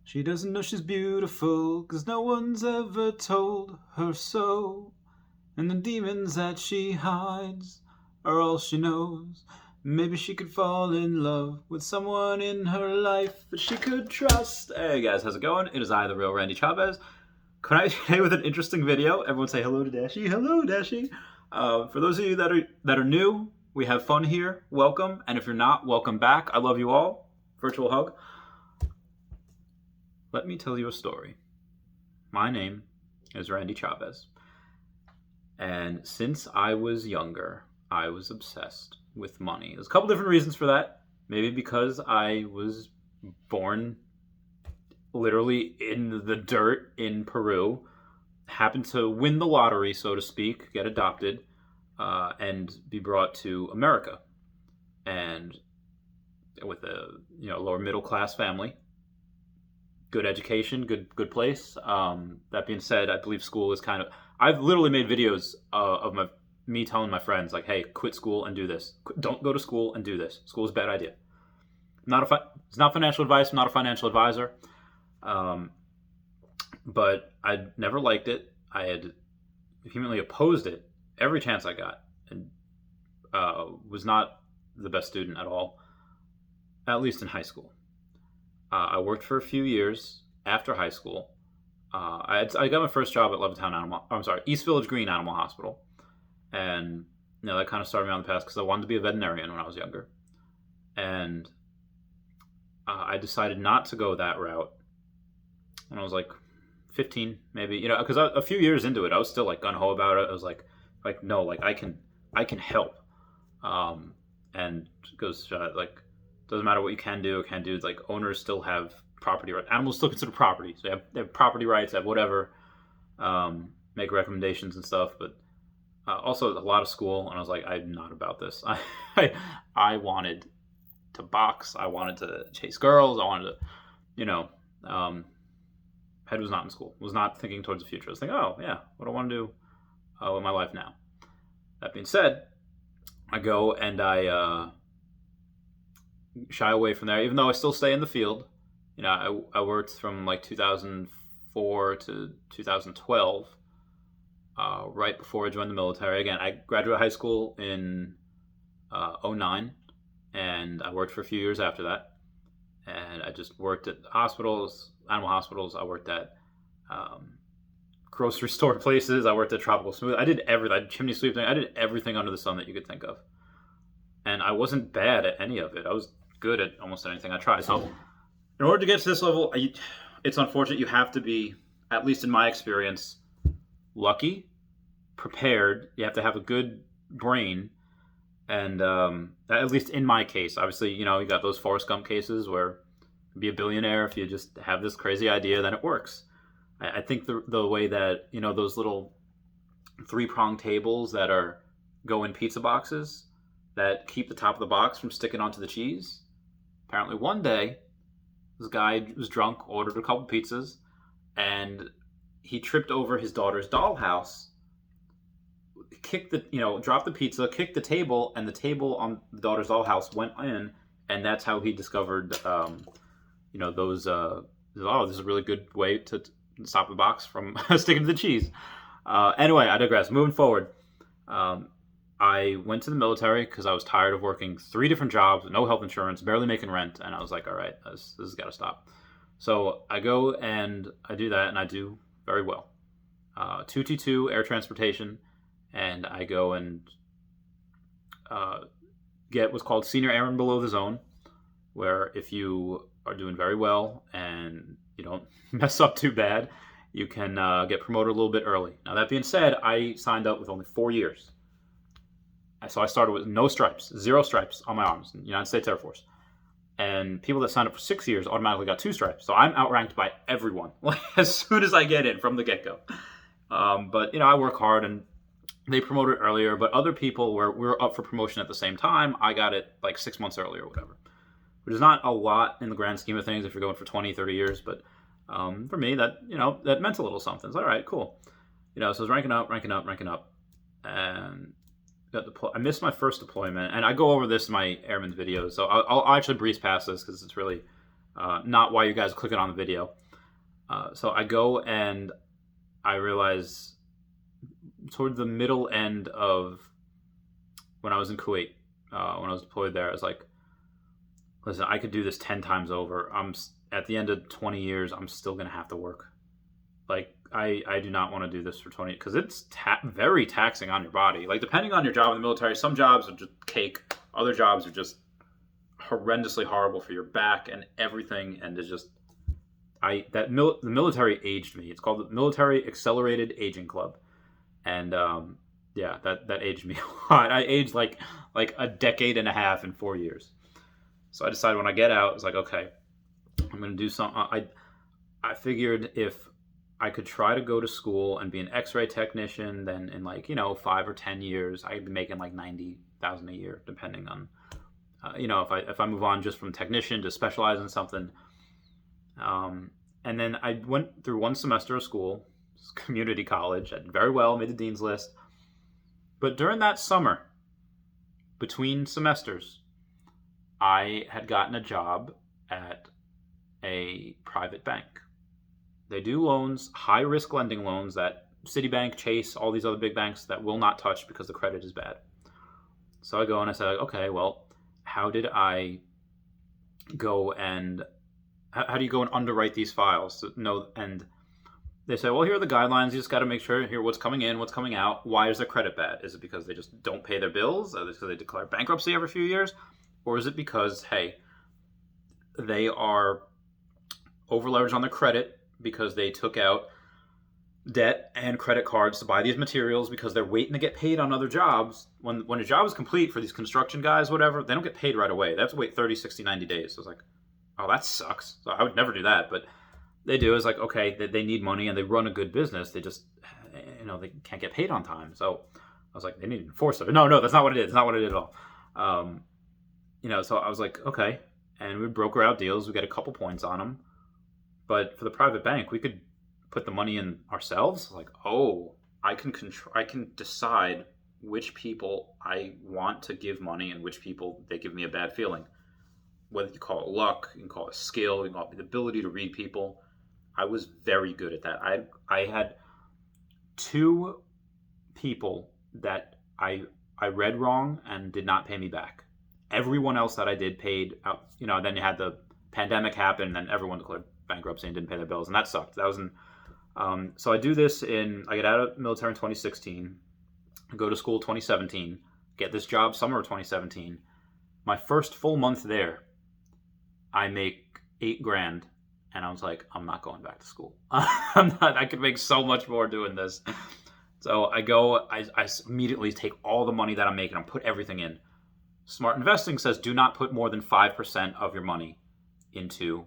She doesn't know she's beautiful, 'cause no one's ever told her so. And the demons that she hides are all she knows. Maybe she could fall in love with someone in her life that she could trust. Hey guys, how's it going? It is I, the real Randy Chavez. Coming at you today with an interesting video. Everyone say hello to Dashi. Hello, Dashi. For those of you that are new, we have fun here. Welcome. And if you're not, welcome back. I love you all. Virtual hug. Let me tell you a story. My name is Randy Chavez. And since I was younger, I was obsessed with money. There's a couple different reasons for that. Maybe because I was born literally in the dirt in Peru, happened to win the lottery, so to speak, get adopted, and be brought to America. And with a lower middle class family, good education, good place. That being said, I believe school is kind of. I've literally made videos of me telling my friends like, "Hey, quit school and do this. Don't go to school and do this. School is a bad idea." It's not financial advice. I'm not a financial advisor, but I never liked it. I had vehemently opposed it every chance I got, and was not the best student at all, at least in high school. I worked for a few years after high school. I got my first job at East Village Green Animal Hospital, and that kind of started me on the path because I wanted to be a veterinarian when I was younger, and I decided not to go that route when I was like 15, maybe, because a few years into it, I was still like gung ho about it. I was like no, like I can help, and because doesn't matter what you can do or can't do. It's like owners still have property rights. Animals still considered property, so they have property rights. They have whatever, make recommendations and stuff. But also a lot of school, and I was like, I'm not about this. I wanted to box. I wanted to chase girls. I wanted to, head was not in school. Was not thinking towards the future. I was thinking, oh yeah, what do I want to do with my life now? That being said, I go and I shy away from there, even though I still stay in the field. I worked from like 2004 to 2012, right before I joined the military. Again, I graduated high school in 2009, and I worked for a few years after that. And I just worked at hospitals, animal hospitals. I worked at grocery store places. I worked at Tropical Smooth. I did everything. I did chimney sweeping. I did everything under the sun that you could think of. And I wasn't bad at any of it. I was good at almost anything I tried. So in order to get to this level, it's unfortunate. You have to be, at least in my experience, lucky, prepared. You have to have a good brain. And at least in my case, obviously, you got those Forrest Gump cases where you'd be a billionaire if you just have this crazy idea, then it works. I think the way that, those little 3-prong tables that go in pizza boxes that keep the top of the box from sticking onto the cheese. Apparently one day, this guy was drunk, ordered a couple pizzas, and he tripped over his daughter's dollhouse, dropped the pizza, kicked the table, and the table on the daughter's dollhouse went in, and that's how he discovered, those, this is a really good way to stop the box from sticking to the cheese. Anyway, I digress. Moving forward, I went to the military because I was tired of working 3 different jobs, no health insurance, barely making rent, and I was like, all right, this has got to stop. So I go and I do that, and I do very well. 2T2 air transportation, and I go and get what's called senior airman below the zone, where if you are doing very well and you don't mess up too bad, you can get promoted a little bit early. Now, that being said, I signed up with only 4 years. So I started with no stripes, 0 stripes on my arms in the United States Air Force. And people that signed up for 6 years automatically got 2 stripes. So I'm outranked by everyone as soon as I get in from the get-go. But, I work hard, and they promoted earlier. But other people were up for promotion at the same time. I got it like 6 months earlier or whatever, which is not a lot in the grand scheme of things if you're going for 20, 30 years. But for me, that meant a little something. It's all right, cool. So I was ranking up. And I missed my first deployment, and I go over this in my airman's videos, so I'll actually breeze past this because it's really not why you guys are clicking on the video. So I go and I realize toward the middle end of when I was in Kuwait, when I was deployed there, I was like, listen, I could do this 10 times over. At the end of 20 years, I'm still going to have to work. Like, I do not want to do this for 20, because it's very taxing on your body. Like, depending on your job in the military, some jobs are just cake. Other jobs are just horrendously horrible for your back and everything. And it's just, the military aged me. It's called the Military Accelerated Aging Club. And, yeah, that aged me a lot. I aged like a decade and a half in 4 years. So I decided when I get out, it's like, okay, I'm going to do something. I figured if I could try to go to school and be an X-ray technician, then in 5 or 10 years, I'd be making like $90,000 a year, depending on, if I move on just from technician to specialize in something. And then I went through one semester of school, community college. I did very well, made the dean's list. But during that summer, between semesters, I had gotten a job at a private bank. They do loans, high-risk lending loans that Citibank, Chase, all these other big banks that will not touch because the credit is bad. So I go and I say, okay, well, how do you go and underwrite these files? And they say, well, here are the guidelines. You just got to make sure here what's coming in, what's coming out. Why is their credit bad? Is it because they just don't pay their bills? Is it because they declare bankruptcy every few years? Or is it because, hey, they are over-leveraged on their credit because they took out debt and credit cards to buy these materials because they're waiting to get paid on other jobs. When a job is complete for these construction guys, whatever, they don't get paid right away. They have to wait 30, 60, 90 days. So it's like, oh, that sucks. So I would never do that. But they do. It's like, okay, they need money and they run a good business. They just, they can't get paid on time. So I was like, they need to enforce it. No, that's not what it is. It's not what it is at all. So I was like, okay. And we broker out deals. We get a couple points on them. But for the private bank, we could put the money in ourselves. Like, oh, I can decide which people I want to give money and which people they give me a bad feeling. Whether you call it luck, you can call it skill, you can call it the ability to read people. I was very good at that. I had 2 people that I read wrong and did not pay me back. Everyone else that I did paid out. Then you had the pandemic happen, and then everyone declared bankruptcy and didn't pay their bills, and that sucked. That was so I do this I get out of the military in 2016, I go to school 2017, get this job summer of 2017. My first full month there, I make $8,000, and I was like, I'm not going back to school. I could make so much more doing this. So I go, I immediately take all the money that I'm making and put everything in. Smart investing says do not put more than 5% of your money into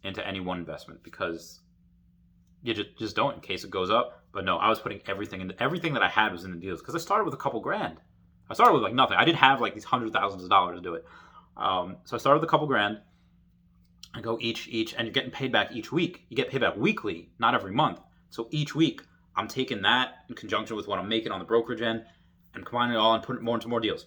any one investment, because you just don't, in case it goes up. But no, I was putting everything that I had was in the deals, because I started with a couple grand. I started with like nothing. I didn't have like these hundreds of thousands of dollars to do it. So I started with a couple grand. I go each, and you're getting paid back each week. You get paid back weekly, not every month. So each week, I'm taking that in conjunction with what I'm making on the brokerage end and combining it all and putting it more into more deals.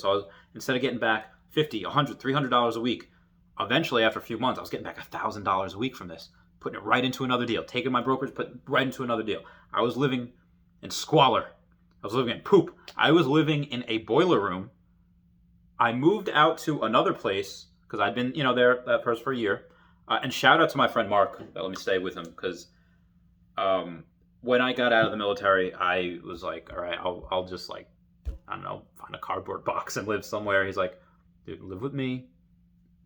So instead of getting back $50, $100, $300 a week, eventually after a few months, I was getting back $1,000 a week from this, putting it right into another deal, taking my brokerage, putting it right into another deal. I was living in squalor. I was living in poop. I was living in a boiler room. I moved out to another place because I'd been, there that first for a year. And shout out to my friend Mark that let me stay with him, because when I got out of the military, I was like, all right, I'll just like, I don't know, find a cardboard box and live somewhere. He's like, dude, live with me,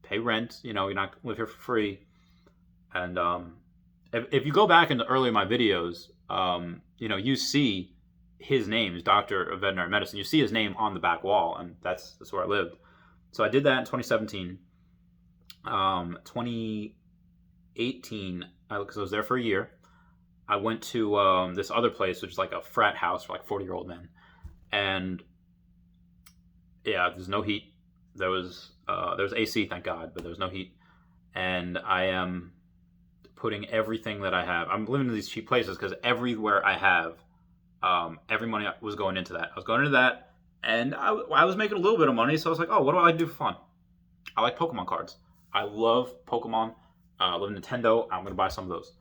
pay rent. You're not going to live here for free. And if you go back into earlier my videos, you see his name is Doctor of Veterinary Medicine. You see his name on the back wall, and that's where I lived. So I did that in 2017. 2018, because I was there for a year, I went to this other place, which is like a frat house for like 40-year-old men. And yeah, there's no heat. There was AC, thank God, but there was no heat. And I am putting everything that I have. I'm living in these cheap places because everywhere I have, every money was going into that. I was going into that, and I was making a little bit of money, so I was like, oh, what do I do for fun? I like Pokemon cards. I love Pokemon. I love Nintendo. I'm going to buy some of those.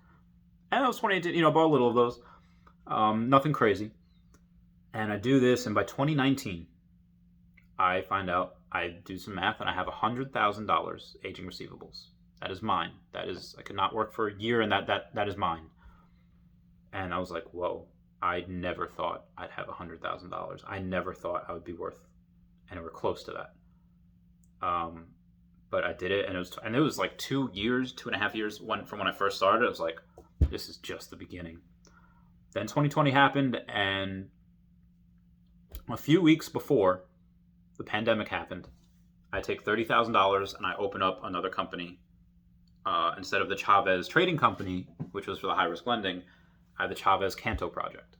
And that was 2018. I bought a little of those. Nothing crazy. And I do this, and by 2019, I find out, I do some math, and I have $100,000 aging receivables. That is mine. That is, I could not work for a year, and that is mine. And I was like, whoa, I never thought I'd have $100,000. I never thought I would be worth anywhere close to that. But I did it, and it was like 2 years, 2.5 years from when I first started. I was like, this is just the beginning. Then 2020 happened, and a few weeks before the pandemic happened, I take $30,000 and I open up another company. Instead of the Chavez trading company, which was for the high-risk lending, I had the Chavez Canto project,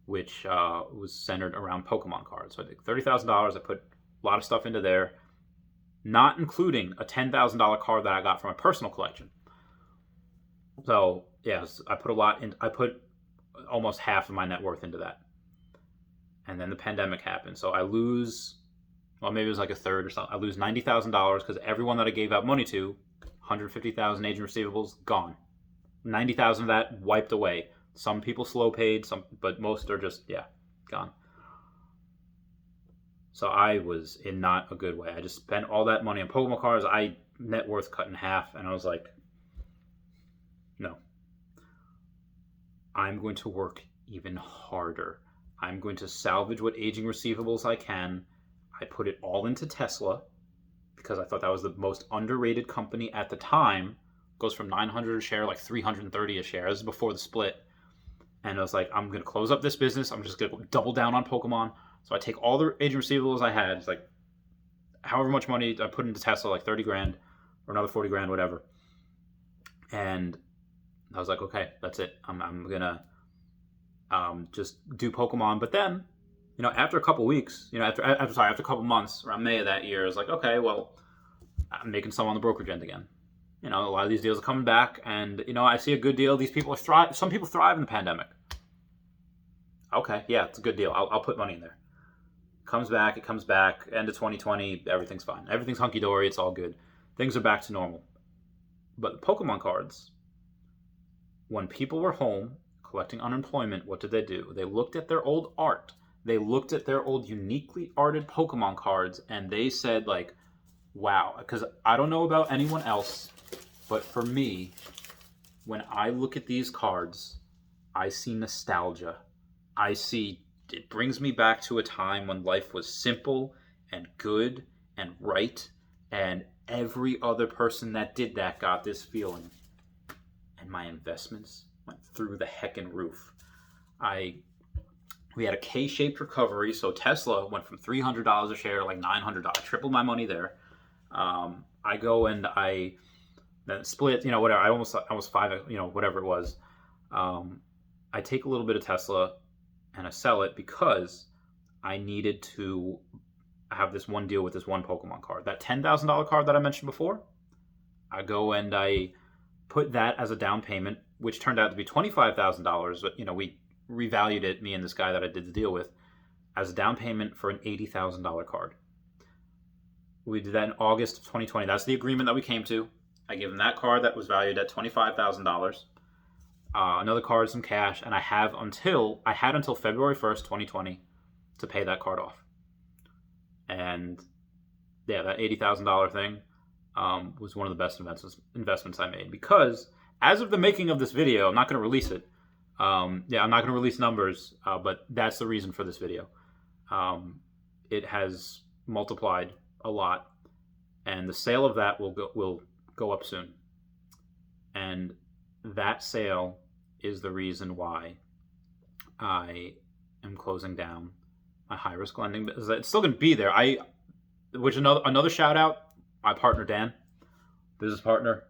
which was centered around Pokemon cards. So I took $30,000. I put a lot of stuff into there, not including a $10,000 card that I got from a personal collection. So yes, I put a lot in. I put almost half of my net worth into that. And then the pandemic happened. So I lose, well, maybe it was like a third or something. I lose $90,000 because everyone that I gave out money to, 150,000 agent receivables, gone. 90,000 of that wiped away. Some people slow paid, but most are just, gone. So I was in not a good way. I just spent all that money on Pokemon cards. Net worth cut in half, and I was like, no. I'm going to work even harder. I'm going to salvage what aging receivables I can. I put it all into Tesla because I thought that was the most underrated company at the time. It goes from 900 a share, like 330 a share. This is before the split. And I was like, I'm going to close up this business. I'm just going to double down on Pokemon. So I take all the aging receivables I had, it's like however much money I put into Tesla, like 30 grand or another 40 grand, whatever. And I was like, okay, that's it. I'm going to just do Pokemon. But then, after a couple weeks, after a couple months, around May of that year, I was like, okay, well, I'm making some on the brokerage end again. A lot of these deals are coming back, and I see a good deal. These people are some people thrive in the pandemic. Okay, yeah, it's a good deal. I'll put money in there. It comes back. End of 2020, everything's fine. Everything's hunky dory. It's all good. Things are back to normal. But the Pokemon cards, when people were home collecting unemployment, what did they do? They looked at their old art. They looked at their old uniquely arted Pokemon cards, and they said, like, wow. Because I don't know about anyone else, but for me, when I look at these cards, I see nostalgia. It brings me back to a time when life was simple and good and right, and every other person that did that got this feeling. And my investments went through the heckin' roof. We had a K-shaped recovery, so Tesla went from $300 a share to like $900. Tripled my money there. I go and I then split, whatever. I almost five, whatever it was. I take a little bit of Tesla and I sell it because I needed to have this one deal with this one Pokemon card. That $10,000 card that I mentioned before, I go and I put that as a down payment, which turned out to be $25,000. But, we revalued it, me and this guy that I did the deal with, as a down payment for an $80,000 card. We did that in August of 2020. That's the agreement that we came to. I gave him that card that was valued at $25,000. Another card, some cash, and I had until February 1st, 2020 to pay that card off. And yeah, that $80,000 thing was one of the best investments I made, because as of the making of this video, I'm not going to release it. I'm not going to release numbers, but that's the reason for this video. It has multiplied a lot, and the sale of that will go up soon. And that sale is the reason why I am closing down my high risk lending business. It's still going to be there. Which another shout out, my partner Dan, business partner.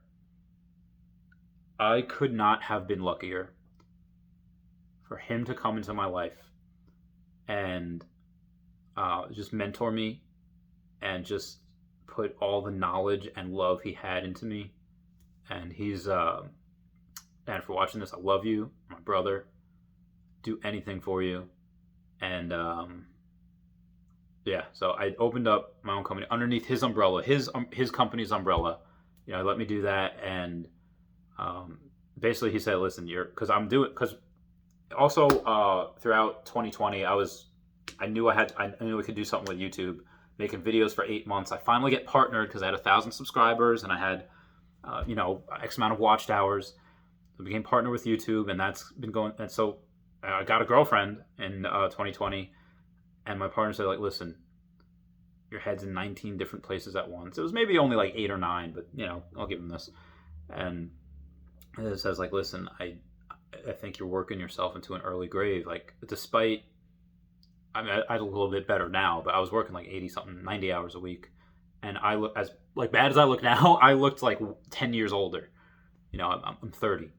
I could not have been luckier for him to come into my life and just mentor me and just put all the knowledge and love he had into me. And he's and for watching this, I love you, my brother. Do anything for you. And so I opened up my own company underneath his umbrella, his company's umbrella. he let me do that, and basically he said, listen, because I'm doing, because also throughout 2020 I knew I knew I could do something with YouTube, making videos for 8 months. I finally get partnered because I had 1,000 subscribers and I had X amount of watched hours. I became partnered with YouTube, and that's been going. And so I got a girlfriend in 2020, and my partner said, like, listen, your head's in 19 different places at once. It was maybe only like 8 or 9, but I'll give him this. And it says, like, listen, I think you're working yourself into an early grave. Like, despite, I mean, I look a little bit better now, but I was working like 80 something, 90 hours a week, and I look as like bad as I look now. I looked like 10 years older. I'm 30,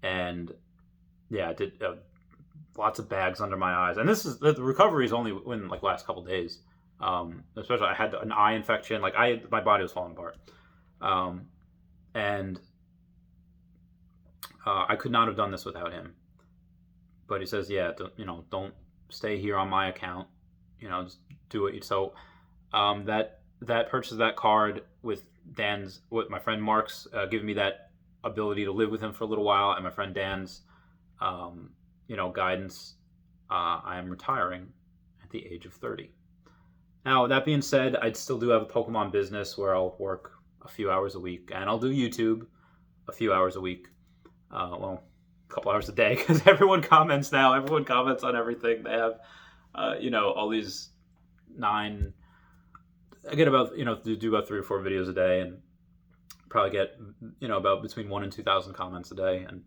and yeah, I did lots of bags under my eyes, and the recovery is only in like last couple days. Especially I had an eye infection, like my body was falling apart, and I could not have done this without him. But he says, yeah, don't stay here on my account, just do it. So that purchase of that card with my friend Mark's giving me that ability to live with him for a little while, and my friend Dan's guidance, I am retiring at the age of 30. Now, that being said, I still do have a Pokemon business where I'll work a few hours a week, and I'll do YouTube a few hours a week. A couple hours a day, because everyone comments now. Everyone comments on everything. They have, all these 9. I get about, do about 3 or 4 videos a day, and probably get, about between 1,000 and 2,000 comments a day, and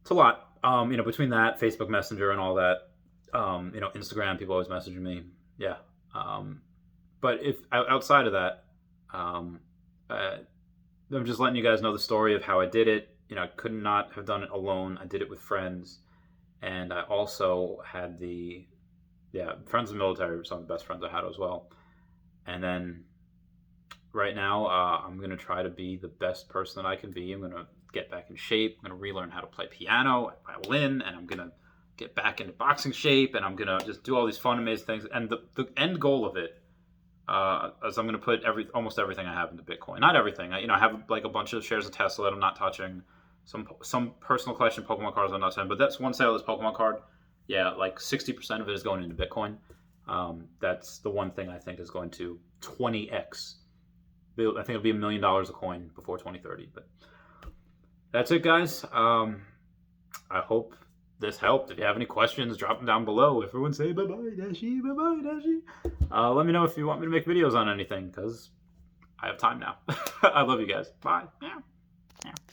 it's a lot. Between that, Facebook Messenger and all that, Instagram, people always messaging me. Yeah. But if outside of that, I'm just letting you guys know the story of how I did it. I could not have done it alone. I did it with friends, and I also had friends in the military were some of the best friends I had as well. And then right now, I'm going to try to be the best person that I can be. I'm going to get back in shape. I'm going to relearn how to play piano and violin, and I'm going to get back into boxing shape, and I'm going to just do all these fun, amazing things. And the end goal of it is I'm going to put almost everything I have into Bitcoin. Not everything. I have like a bunch of shares of Tesla that I'm not touching. Some personal collection Pokemon cards I'm not touching. But that's one sale of this Pokemon card. Yeah, like 60% of it is going into Bitcoin. That's the one thing I think is going to 20x. I think it'll be $1 million a coin before 2030. But that's it, guys. I hope this helped. If you have any questions, drop them down below. Everyone say bye-bye, Dashi, bye-bye, Dashi. Let me know if you want me to make videos on anything, because I have time now. I love you guys. Bye. Yeah.